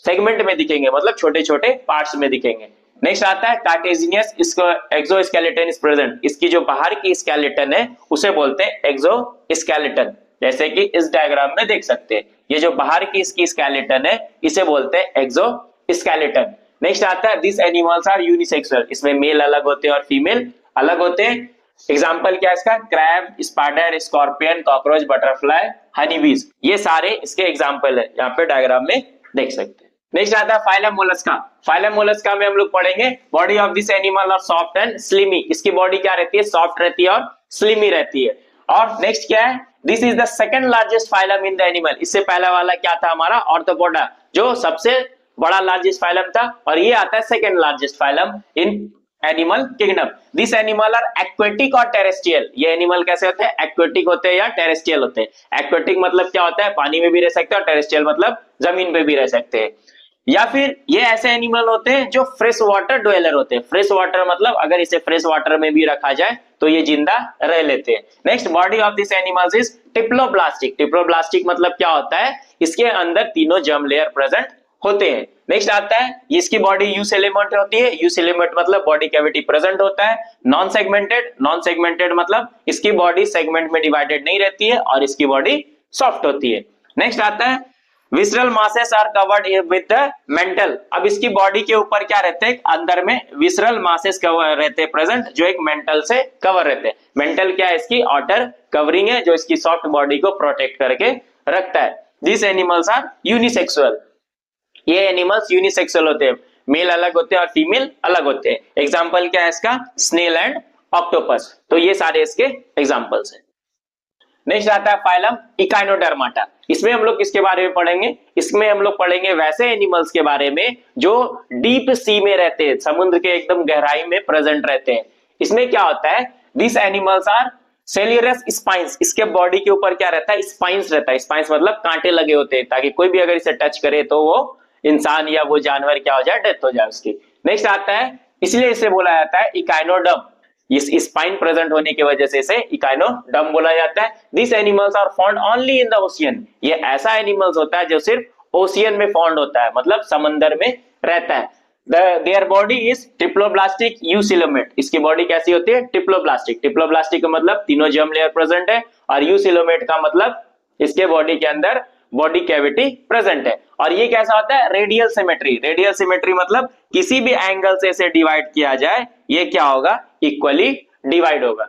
सेगमेंट में दिखेंगे, मतलब छोटे छोटे पार्ट्स में दिखेंगे। नेक्स्ट आता है कार्टेजिनियस, इसको एक्सोस्केलेटन इज प्रेजेंट, इसकी जो बाहर की स्केलेटन है उसे बोलते हैं एक्सोस्केलेटन, जैसे कि इस डायग्राम में देख सकते हैं। ये जो बाहर की इसकी स्केलेटन है इसे बोलते हैं एक्सोस्केलेटन। नेक्स्ट आता है दिस एनिमल्स आर यूनिसेक्सुअल, इसमें मेल अलग होते हैं और फीमेल अलग होते हैं। एग्जाम्पल क्या है इसका, crab, spider, scorpion, cockroach, butterfly, honeybees, ये सारे इसके एग्जाम्पल है, यहाँ पे डायग्राम में देख सकते हैं। नेक्स्ट आता है फाइलम मोलस्का। फाइलम मोलस्का में हम लोग पढ़ेंगे बॉडी ऑफ दिस एनिमल और सॉफ्ट एंड स्लिमी, इसकी बॉडी क्या रहती है, सॉफ्ट रहती है और स्लिमी रहती है। और नेक्स्ट क्या है, this is the second largest phylum in the animal, इससे पहला वाला क्या था हमारा ऑर्थोपोडा, जो सबसे बड़ा लार्जेस्ट फाइलम था, और ये आता है second largest phylum in animal kingdom. This animal are aquatic और टेरेस्ट्रियल, ये एनिमल कैसे होते हैं, एक्वेटिक होते हैं या टेरेस्ट्रियल होते हैं। एक्वेटिक मतलब क्या होता है, पानी में भी रह सकते हैं, और टेरेस्ट्रियल मतलब जमीन पे भी रह सकते हैं। या फिर ये ऐसे एनिमल होते हैं जो फ्रेश वाटर ड्वेलर होते हैं। फ्रेश वाटर मतलब अगर इसे फ्रेश वाटर में भी रखा जाए तो ये जिंदा रह लेते हैं। Next, body of this animals is triploblastic. Triploblastic मतलब क्या होता है, इसके अंदर तीनों जर्म लेयर प्रेजेंट होते हैं। नेक्स्ट आता है इसकी बॉडी यूसेलेमेंट होती है। यूसेलेमेंट मतलब बॉडी कैविटी प्रेजेंट होता है। नॉन सेगमेंटेड, नॉन सेगमेंटेड मतलब इसकी बॉडी सेगमेंट में डिवाइडेड नहीं रहती है और इसकी बॉडी सॉफ्ट होती है। नेक्स्ट आता है visceral masses are covered with the mantle. अब इसकी बॉडी के ऊपर क्या रहते हैं, अंदर में विसरल मासेस कवर रहते हैं प्रेजेंट, जो एक मेंटल से कवर रहते हैं। मेंटल क्या है, इसकी आउटर कवरिंग है जो इसकी सॉफ्ट बॉडी को प्रोटेक्ट करके रखता है। दिस एनिमल्स आर यूनिसेक्सुअल, ये एनिमल्स यूनिसेक्सुअल होते हैं, मेल अलग होते हैं और फीमेल अलग होते हैं। एग्जाम्पल क्या है इसका, स्नेल एंड ऑक्टोपस, तो ये सारे इसके एग्जाम्पल्स हैं। नेक्स्ट आता है फाइलम इकाइनोडर्माटा। इसमें हम लोग किसके बारे में पढ़ेंगे, इसमें हम लोग पढ़ेंगे वैसे एनिमल्स के बारे में जो डीप सी में रहते हैं, समुद्र के एकदम गहराई में प्रेजेंट रहते हैं। इसमें क्या होता है, दिस एनिमल्स आर सेल्यूलस स्पाइंस, इसके बॉडी के ऊपर क्या रहता है, स्पाइंस रहता है। स्पाइंस मतलब कांटे लगे होते हैं, ताकि कोई भी अगर इसे टच करे तो वो इंसान या वो जानवर क्या हो जाए, डेथ हो जाए उसकी। नेक्स्ट आता है, इसलिए इसे बोला जाता है इकाइनोडर्म, इस स्पाइन प्रेजेंट होने की वजह से इसे इकाइनोडर्म बोला जाता है। This animals are found only in the ocean, ये ऐसा एनिमल्स होता है जो सिर्फ ओशियन में फाउंड होता है, मतलब समंदर में रहता है। Their body is triploblastic eucoelomate, इसकी बॉडी कैसी होती है, ट्रिप्लोब्लास्टिक। ट्रिप्लोब्लास्टिक का मतलब तीनों जर्म लेयर प्रेजेंट है, और यूसिलोमेट का मतलब इसके बॉडी के अंदर बॉडी कैविटी प्रेजेंट है। और ये कैसा होता है, रेडियल सिमेट्री। रेडियल सिमेट्री मतलब किसी भी एंगल से इसे डिवाइड किया जाए ये क्या होगा, इक्वली डिवाइड होगा।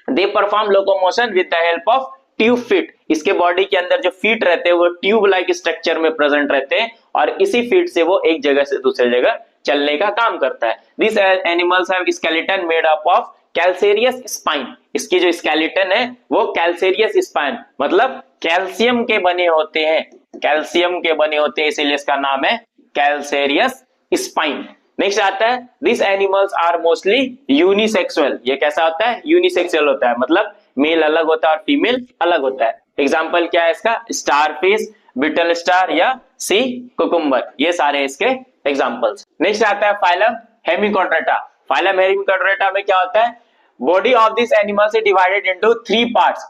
They perform locomotion with the help of tube feet, इसके बॉडी के अंदर जो फीट रहते हैं वो ट्यूब लाइक स्ट्रक्चर में प्रेजेंट रहते हैं, और इसी फीट से वो एक जगह से दूसरी जगह चलने का काम करता है। This animals have skeleton made up of calcareous spine, इसकी जो स्केलेटन है वो कैल्सेरियस स्पाइन मतलब कैल्शियम के बने होते हैं, कैल्शियम के बने होते हैं, इसीलिए इसका नाम है कैल्सेरियस स्पाइन। नेक्स्ट आता है this animals are mostly unisexual, ये कैसा होता है, यूनिसेक्सुअल होता है, मतलब मेल अलग होता है और फीमेल अलग होता है। एग्जाम्पल क्या है इसका, स्टारफिश, बिटल स्टार या सी कुकुम्बर, ये सारे इसके एग्जांपल्स। नेक्स्ट आता है फाइलम हेमिकोड्रेटा। फाइलम हेमिकोड्रेटा में क्या होता है, body of this animals is divided into 3 parts,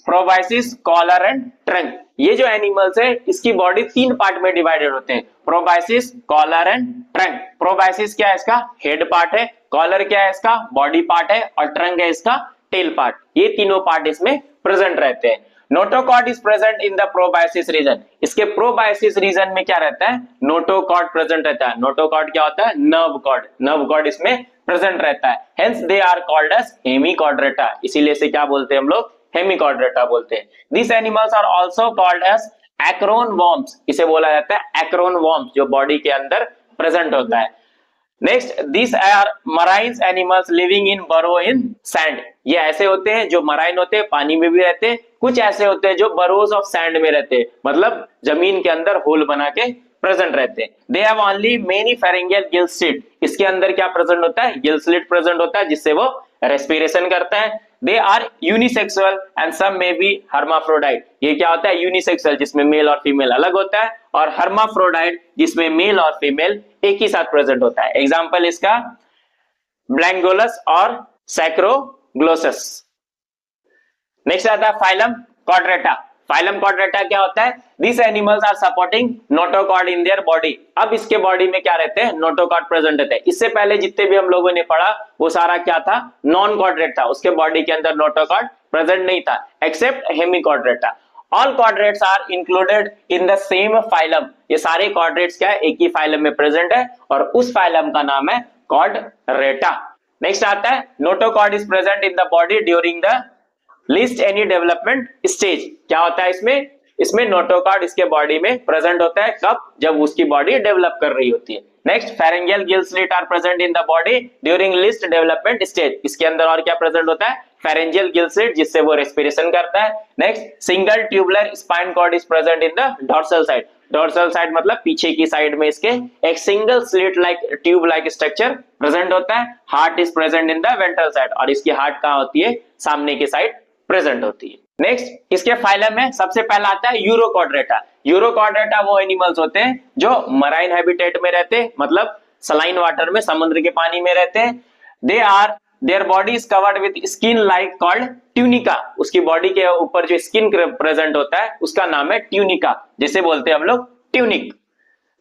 proboscis, collar and trunk. ये जो एनिमल्स है इसकी बॉडी 3 पार्ट में डिवाइडेड होते हैं, प्रोबाइसिस, कॉलर एंड ट्रंक। प्रोबाइसिस क्या है, इसका हेड पार्ट है, कॉलर क्या है, इसका बॉडी पार्ट है, और ट्रंक है इसका टेल पार्ट। ये तीनों पार्ट इसमें प्रेजेंट रहते हैं। Notochord is present in the proboscis region, इसके प्रोबाइसिस रीजन में क्या रहता है, नोटोकॉर्ड प्रेजेंट रहता है। नोटोकॉर्ड क्या होता है, नर्व कॉर्ड, नर्व कॉर्ड इसमें प्रेजेंट रहता है, hence they are called as Hemichordata, इसीलिए इसे क्या बोलते हैं हम लोग, हेमिकॉर्ड्रेटा बोलते हैं। This animals are also called as acorn worms, इसे बोला जाता है एक्रोन वॉर्म्स, जो बॉडी के अंदर प्रेजेंट होता है। Next this are marine animals living in burrow in sand, ये ऐसे होते हैं जो मराइन होते हैं, पानी में भी रहते हैं, कुछ ऐसे होते हैं जो बरोज ऑफ सैंड में रहते हैं, मतलब जमीन के अंदर होल बना के प्रेजेंट रहते हैं। They have only many pharyngeal Gill slit, इसके अंदर क्या प्रेजेंट होता है, गिल स्लिट प्रेजेंट होता है, जिससे वो रेस्पिरेशन करता है। They are unisexual and some may be hermaphrodite, ये क्या होता है, यूनिसेक्सुअल जिसमें मेल और फीमेल अलग होता है, और हर्माफ्रोडाइट जिसमें मेल और फीमेल एक ही साथ प्रेजेंट होता है। एग्जाम्पल इसका ब्लैंगोलस और सैक्रोग्लोसस। नेक्स्ट आता है फाइलम कॉर्ड्रेटा। फाइलम कॉर्ड्रेटा क्या होता है, this animals are supporting notochord in their body, अब इसके बॉडी में क्या रहते हैं, नोटोकॉर्ड प्रेजेंट रहते हैं। इससे पहले जितने भी हम लोगों ने पढ़ा वो सारा क्या था, नॉन कॉर्ड्रेट था, उसके बॉडी के अंदर नोटोकॉर्ड प्रेजेंट नहीं था, except Hemichordata. All chordates are included in the same phylum, ये सारे कॉर्ड्रेट्स क्या है, एक ही फाइलम में प्रेजेंट है, और उस फाइलम का नाम है कॉर्ड्रेटा। नेक्स्ट आता है notochord is present in the body during the list any development stage, क्या होता है इसमें नोटोकॉर्ड इसके बॉडी में प्रेजेंट होता है, कब, जब उसकी बॉडी डेवलप कर रही होती है। Next pharyngeal gill slit are present in the body during list development stage, इसके अंदर और क्या प्रेजेंट होता है, फेरेंजियल गिल स्लिट, जिससे वो रेस्पिरेशन करता है। Next single tubular spine cord is present in the dorsal side, dorsal side मतलब पीछे की साइड में इसके एक single slit like tube like structure present होता है। Heart is present in the ventral side, और इसकी हार्ट कहाँ होती है, सामने की साइड प्रेजेंट होती है। नेक्स्ट इसके फाइलम में सबसे पहला आता है यूरोकॉर्ड्रेटा। यूरोकॉर्ड्रेटा वो एनिमल्स होते हैं जो मराइन हैबिटेट में रहते हैं, मतलब सलाइन वाटर में, समुद्र के पानी में रहते हैं। They are their body is covered with skin like called tunica, उसकी बॉडी के ऊपर जो स्किन प्रेजेंट होता है उसका नाम है ट्यूनिका, जिसे बोलते हैं हम लोग ट्यूनिक।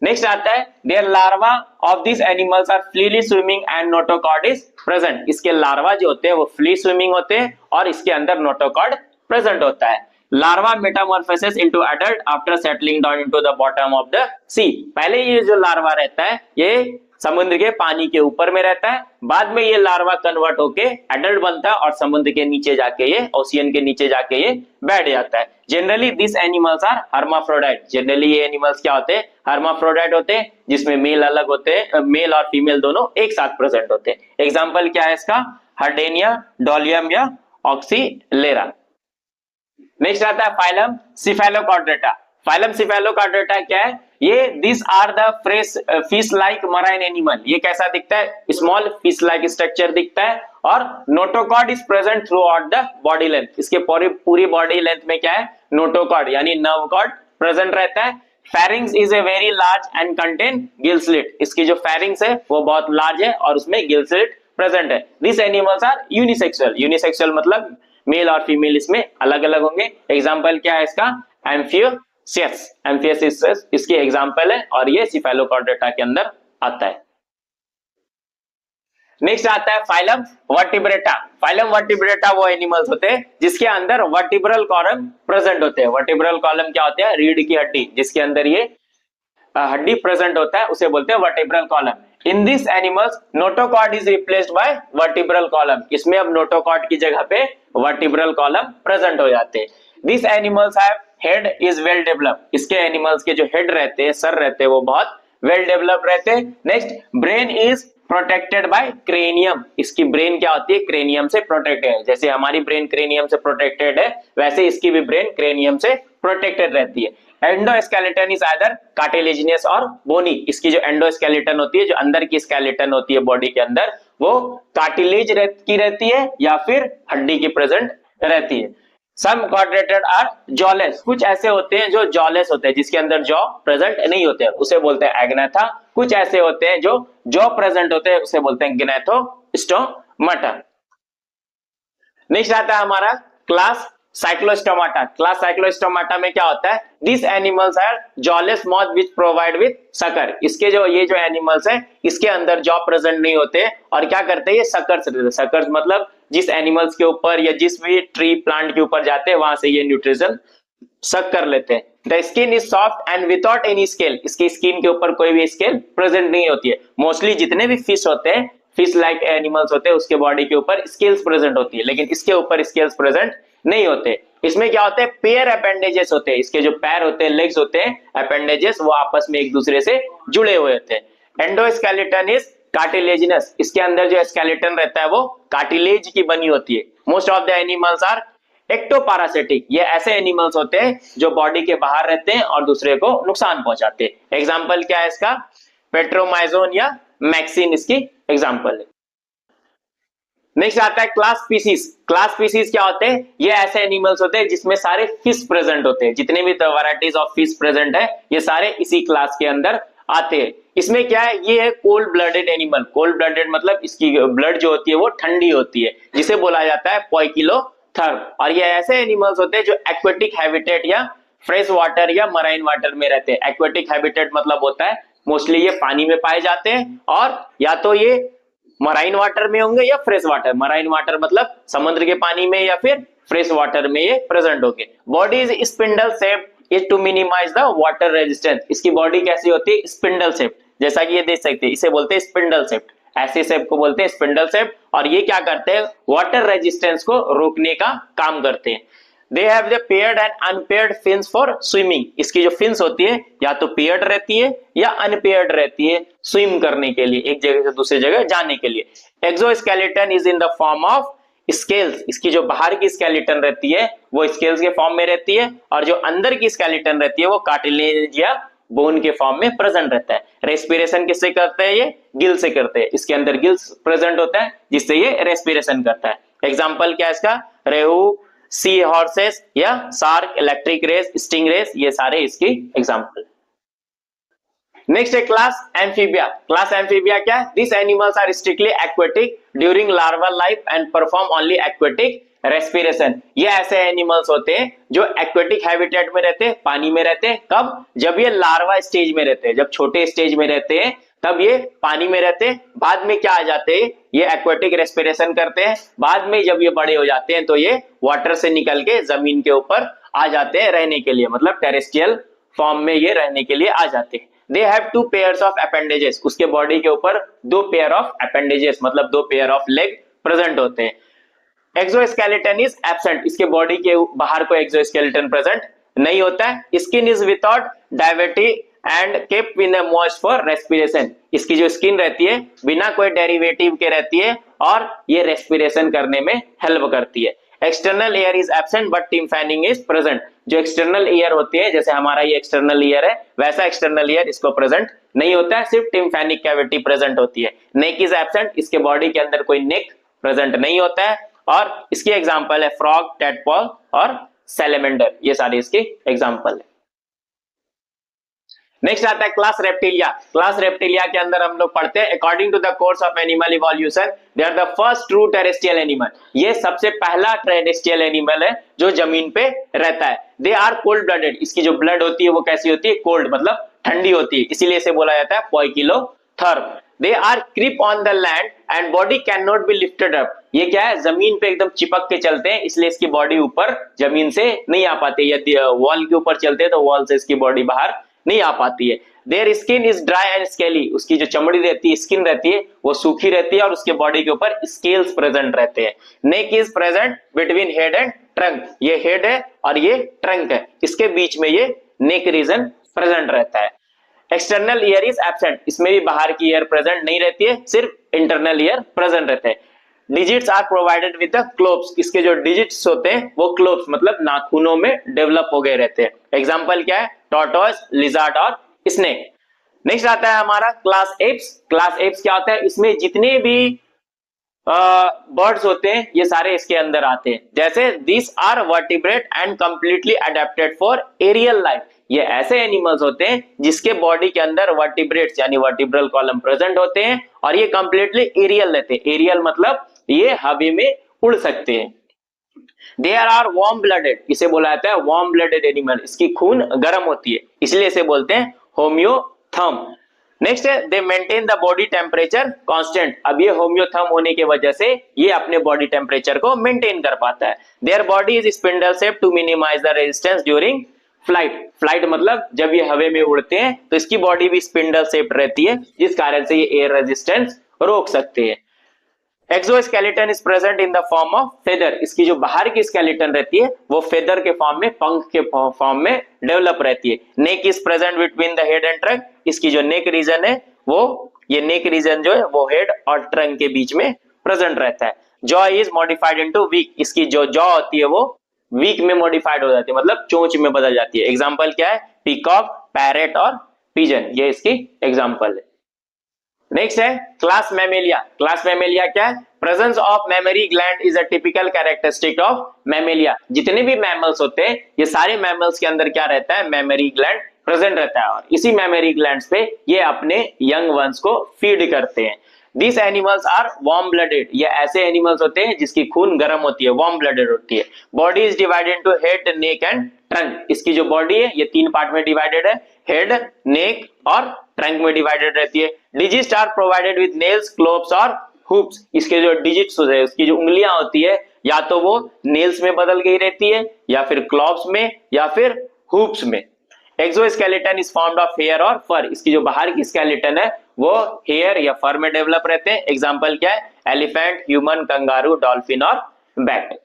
नेक्स्ट आता है their larva of this animals are freely swimming and notochord is present, इसके लार्वा जो होते हैं वो फ्री स्विमिंग होते हैं और इसके अंदर नोटोकॉर्ड प्रेजेंट होता है। Larva metamorphosis into adult after settling down into the bottom of the sea, पहले ये जो लार्वा रहता है ये समुद्र के पानी के ऊपर में रहता है, बाद में ये लार्वा कन्वर्ट होके एडल्ट बनता है और समुद्र के नीचे जाके ये, ओशियन के नीचे जाके ये बैठ जाता है। Generally this animals are hermaphrodite, generally ये एनिमल्स क्या होते हैं, हर्माफ्रोडाइट होते हैं, जिसमें मेल अलग होते हैं, मेल और फीमेल दोनों एक साथ प्रेजेंट होते हैं। एग्जाम्पल क्या है इसका, हर्डेनिया, डोलियम या ऑक्सीलेरा। नेक्स्ट आता है फाइलम सिफेलोकॉर्ड्रेटा। फाइलम सिफेलोकॉर्ड्रेटा क्या है, ये this are the fresh fish like marine animal, ये कैसा दिखता है, स्मॉल फिश लाइक स्ट्रक्चर दिखता है, और notochord is present through out the body length, इसके पूरी बॉडी लेंथ में क्या है, नोटोकॉर्ड यानी नर्व कॉर्ड प्रेजेंट रहता है। Pharynx is a very large and contain Gill slit, इसकी जो फेरिंग्स है वो बहुत लार्ज है और उसमें गिल स्लिट प्रेजेंट है। This animals are unisexual, unisexual मतलब मेल और फीमेल इसमें अलग अलग होंगे। एग्जाम्पल क्या है इसका, एम्फियोसियस, एम्फियोसिस इसकी एग्जाम्पल है और ये सिफेलोकॉर्ड्रेटा के अंदर आता है। नेक्स्ट आता है फाइलम वर्टिब्रेटा। फाइलम वर्टिब्रेटा वो एनिमल्स होते हैं जिसके अंदर वर्टिब्रल कॉलम प्रेजेंट होते हैं। वर्टिब्रल कॉलम क्या होते हैं, रीढ़ की हड्डी, जिसके अंदर ये हड्डी प्रेजेंट होता है उसे बोलते हैं vertebral column. In this animals notochord is replaced by vertebral column, इसमें अब नोटोकॉर्ड की जगह पे वर्टिब्रल कॉलम प्रेजेंट हो जाते हैं। This animals have head is well developed, इसके एनिमल्स के जो हेड रहते हैं, सर रहते हैं, वो बहुत वेल डेवलप रहते हैं। Next brain is protected by cranium. इसकी ब्रेन क्या होती है, क्रेनियम से प्रोटेक्टेड है। जैसे हमारी ब्रेन क्रेनियम से प्रोटेक्टेड है, वैसे इसकी भी ब्रेन क्रेनियम से प्रोटेक्टेड रहती है। एंडोस्केलेटन इज आइदर कार्टिलेजिनस और बोनी। इसकी जो एंडोस्केलेटन होती है, जो अंदर की स्केलेटन होती है बॉडी के अंदर, वो कार्टिलेज की रहती है या फिर हड्डी की प्रेजेंट रहती है। सम क्वाड्रेटेड आर जॉलेस। कुछ ऐसे होते हैं जो जॉलेस होते हैं, जिसके अंदर जॉ प्रेजेंट नहीं होते हैं, उसे बोलते हैं एग्नेथा। कुछ ऐसे होते हैं जो जॉ प्रेजेंट होते हैं, उसे बोलते हैं ग्नेथोस्टोमाटा। नेक्स्ट आता है हमारा क्लास साइक्लोस्टोमाटा। क्लास साइक्लोस्टोमाटा में क्या होता है, this animals are jawless mouth which provide with sucker. इसके जो ये जो एनिमल्स हैं, इसके अंदर जॉ प्रेजेंट नहीं होते और क्या करते हैं, ये सकर्स रहते हैं। सकर्स मतलब जिस एनिमल्स के ऊपर या जिस भी ट्री प्लांट के ऊपर जाते हैं, वहां से ये न्यूट्रिशन सक कर लेते हैं। The skin is soft and without any scale. इसकी स्किन के ऊपर कोई भी स्केल प्रेजेंट नहीं होती है। मोस्टली जितने भी फिश होते हैं, फिश लाइक एनिमल्स होते हैं, उसके बॉडी के ऊपर स्केल्स प्रेजेंट होती है, लेकिन इसके ऊपर स्केल्स प्रेजेंट नहीं होते। इसमें क्या होता है, पेयर अपेंडेजेस होते हैं। इसके जो पैर होते हैं, लेग्स होते हैं, अपेंडेजेस, वो आपस में एक दूसरे से जुड़े हुए होते हैं। Endoskeleton is cartilaginous. इसके अंदर जो स्केलेटन रहता है वो कार्टिलेज की बनी होती है। Most of the animals are ectoparasitic. ये ऐसे एनिमल्स होते हैं जो बॉडी के बाहर रहते हैं और दूसरे को नुकसान पहुंचाते हैं। एग्जांपल क्या है इसका, पेट्रोमाइजोन या मैक्सिन इसकी एग्जांपल है। नेक्स्ट आता है क्लास स्पीसीज। क्लास स्पीसीज क्या होते हैं, ये ऐसे एनिमल्स होते हैं जिसमें सारे फिश प्रेजेंट होते हैं। जितने भी वैरायटीज ऑफ फिश प्रेजेंट है, ये सारे इसी क्लास के अंदर आते हैं। इसमें क्या है, ये है cold blooded animal. Cold blooded मतलब इसकी ब्लड जो होती है वो ठंडी होती है, जिसे बोला जाता है पोइकिलोथर्म। और ये ऐसे एनिमल्स होते हैं जो एक्वेटिक हैबिटेट या फ्रेश वाटर या मराइन वाटर में रहते हैं। एक्वेटिक हैबिटेट मतलब होता है मोस्टली ये पानी में पाए जाते हैं, और या तो ये मराइन वाटर में होंगे या फ्रेश वाटर। मराइन वाटर मतलब समुद्र के पानी में, या फिर फ्रेश वाटर में ये प्रेजेंट होंगे। Body is spindle shaped is to minimise the water resistance. इसकी बॉडी कैसी होती है, स्पिंडल शेप। जैसा कि ये देख सकते हैं, इसे बोलते हैं स्पिंडल शेप। ऐसे शेप को बोलते हैं स्पिंडल शेप। और ये क्या करते हैं, वाटर रेजिस्टेंस को रोकने का काम करते हैं। They have the paired and unpaired fins for swimming. इसकी जो फिन्स होती है या तो पेयर्ड रहती है या अनपेयर्ड रहती है, स्विम करने के लिए, एक जगह से दूसरी जगह जाने के लिए। Exoskeleton is in the form of scales. इसकी जो बाहर की स्केलेटन रहती है वो स्केल्स के फॉर्म में रहती है, और जो अंदर की स्केलेटन रहती है वो कार्टिलेज या बोन के फॉर्म में प्रेजेंट रहता है। रेस्पिरेशन किससे करते हैं, ये गिल से करते हैं। इसके अंदर गिल्स प्रेजेंट होता है जिससे ये रेस्पिरेशन करता है। एग्जाम्पल क्या है इसका, रेहू, सी हॉर्सेस या shark, electric rays, sting rays, ये सारे इसकी एग्जांपल। नेक्स्ट है क्लास एम्फीबिया। क्लास एम्फीबिया क्या है, this animals are strictly aquatic during larval life and perform only aquatic respiration. ये ऐसे एनिमल्स होते हैं जो एक्वेटिक हैबिटेट में रहते हैं, पानी में रहते हैं। कब, जब ये लार्वा स्टेज में रहते हैं, जब छोटे स्टेज में रहते हैं तब ये पानी में रहते हैं। बाद में क्या आ जाते हैं, ये एक्वेटिक रेस्पिरेशन करते हैं। बाद में जब ये बड़े हो जाते हैं तो ये वाटर से निकल के जमीन के ऊपर आ जाते हैं रहने के लिए, मतलब टेरेस्ट्रियल फॉर्म में ये रहने के लिए आ जाते हैं। They have 2 pairs of appendages. उसके बॉडी के ऊपर 2 पेयर ऑफ अपेंडेजेस मतलब 2 पेयर ऑफ लेग प्रेजेंट होते हैं। Exoskeleton is absent. इसके बॉडी के बाहर कोई एक्सोस्केलेटन प्रेजेंट नहीं होता है। स्किन इज विदाउट डायवर्टी and kept with a moist for respiration. इसकी जो स्किन रहती है बिना कोई डेरिवेटिव के रहती है और ये रेस्पिरेशन करने में हेल्प करती है। External air is absent but tympanic is present. जो एक्सटर्नल एयर होती है, जैसे हमारा ये एक्सटर्नल एयर है, वैसा एक्सटर्नल एयर इसको प्रेजेंट नहीं होता है, सिर्फ टिम्पैनिक कैविटी प्रेजेंट होती है। Neck is absent. इसके बॉडी के अंदर कोई नेक प्रेजेंट नहीं होता है, और इसकी एग्जांपल है फ्रॉग, टेडपॉल और सैलेमेंडर। ये सारे इसके एग्जांपल है। नेक्स्ट आता है क्लास रेप्टिलिया। क्लास रेप्टिलिया के अंदर हम लोग पढ़ते हैं, according to the course of animal evolution they are the first true terrestrial animal. ये सबसे पहला टेरेस्ट्रियल एनिमल है जो जमीन पे रहता है। They are cold blooded. इसकी जो ब्लड होती है वो कैसी होती है, कोल्ड मतलब ठंडी होती है, इसीलिए इसे बोला जाता है poikilotherm. They are creep on the land and body can not be lifted up. ये क्या है, जमीन पे एकदम चिपक के चलते हैं, इसलिए इसकी बॉडी ऊपर जमीन से नहीं आ पाती। यदि वॉल के ऊपर चलते हैं तो वॉल से इसकी बॉडी बाहर नहीं आ पाती है। Their skin is dry and scaly. उसकी जो चमड़ी रहती है, स्किन रहती है, वो सूखी रहती है और उसके बॉडी के ऊपर स्केल्स प्रेजेंट रहते हैं। Neck is present between head and trunk. ये हेड है और ये ट्रंक है, इसके बीच में ये नेक रीजन प्रेजेंट रहता है। एक्सटर्नल ईयर इज एब्सेंट, इसमें भी बाहर की ईयर प्रेजेंट नहीं रहती है, सिर्फ इंटरनल ईयर प्रेजेंट रहते हैं। Digits are provided with the claws, इसके जो डिजिट्स होते हैं वो क्लोब्स मतलब नाखूनों में डेवलप हो गए रहते हैं। एग्जांपल क्या है, टॉर्टोइस, लिजार्ड और स्नेक। नेक्स्ट आता है हमारा क्लास एप्स। क्लास एप्स क्या होता है, इसमें जितने भी बर्ड्स होते हैं ये सारे इसके अंदर आते हैं। जैसे this are vertebrate and completely adapted for aerial life, ये ऐसे एनिमल्स होते हैं जिसके बॉडी के अंदर वर्टिब्रेट्स यानी वर्टिब्रल कॉलम प्रेजेंट होते हैं और ये कंप्लीटली एरियल रहते हैं। एरियल मतलब ये हवा में उड़ सकते हैं। देयर आर वार्म ब्लडेड, इसे बोला जाता है वार्म ब्लडेड एनिमल, इसकी खून गर्म होती है इसलिए इसे बोलते हैं होम्योथर्म। नेक्स्ट है दे maintain the body temperature constant, अब ये होम्योथर्म होने की वजह से ये अपने बॉडी टेम्परेचर को मेंटेन कर पाता है। Their body is spindle shape to minimise the resistance during flight, flight मतलब जब ये हवा में उड़ते हैं तो इसकी बॉडी भी स्पिंडल शेप रहती है जिस कारण से ये एयर रेजिस्टेंस रोक सकते हैं। Exoskeleton is present in the form of feather, इसकी जो बाहर की स्केलेटन रहती है वो फेदर के फॉर्म में, पंख के फॉर्म में डेवलप रहती है। Neck is present between the head and trunk, इसकी जो नेक रीजन है वो, ये नेक रीजन जो है वो हेड और ट्रंक के बीच में प्रेजेंट रहता है। Jaw is modified into beak, इसकी जो जॉ होती है वो वीक में मॉडिफाइड हो जाती है मतलब चोंच में बदल जाती है। एग्जाम्पल क्या है, पीकॉक, पैरेट और पिजन, ये इसकी एग्जाम्पल है। नेक्स्ट है क्लास मैमेलिया। क्लास मैमेलिया क्या है, presence of memory gland is a typical characteristic of Mammalia. जितने भी मैमल्स होते हैं ये सारे मैमल्स के अंदर क्या रहता है, मेमोरी ग्लैंड प्रेजेंट रहता है और इसी मेमोरी ग्लैंड्स पे ये अपने यंग वंस को फीड करते हैं। This animals are warm blooded, ये ऐसे एनिमल्स होते हैं जिसकी खून गर्म होती है, वार्म ब्लडेड होती है। Body is divided into head, neck and trunk, इसकी जो बॉडी है ये 3 पार्ट में डिवाइडेड है, हेड, नेक और ट्रंक में डिवाइडेड रहती है। Digits are provided with nails, claws और हुप्स, इसके जो डिजिट्स है उसकी जो उंगलियां होती है या तो वो नेल्स में बदल गई रहती है या फिर क्लॉव्स में या फिर हुप्स में। Exoskeleton is formed of hair और फर, इसकी जो बाहर की स्केलेटन है वो हेयर या फर में डेवलप रहते हैं। एग्जांपल क्या है, एलिफेंट, ह्यूमन, कंगारू, डॉल्फिन और bat.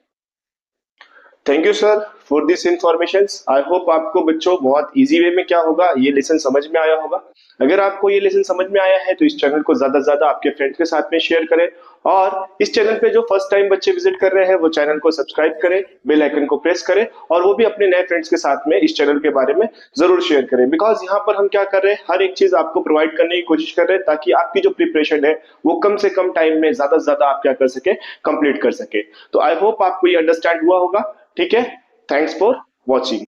Thank you sir for this information. I hope आपको बच्चों बहुत इजी वे में क्या होगा ये लेसन समझ में आया होगा। अगर आपको ये लेसन समझ में आया है तो इस चैनल को ज्यादा से ज्यादा आपके फ्रेंड्स के साथ में शेयर करें और इस चैनल पे जो फर्स्ट टाइम बच्चे विजिट कर रहे हैं वो चैनल को सब्सक्राइब करें, बेल आइकन को प्रेस करें और वो भी अपने नए फ्रेंड्स के साथ में इस चैनल के बारे में जरूर शेयर करें। बिकॉज यहाँ पर हम क्या कर रहे हैं, हर एक चीज आपको प्रोवाइड करने की कोशिश कर रहे हैं ताकि आपकी जो प्रिपरेशन है वो कम से कम टाइम में ज्यादा से ज्यादा आप क्या कर सके, कंप्लीट कर सके। तो आई होप आपको ये अंडरस्टैंड हुआ होगा। ठीक है, थैंक्स फॉर वॉचिंग।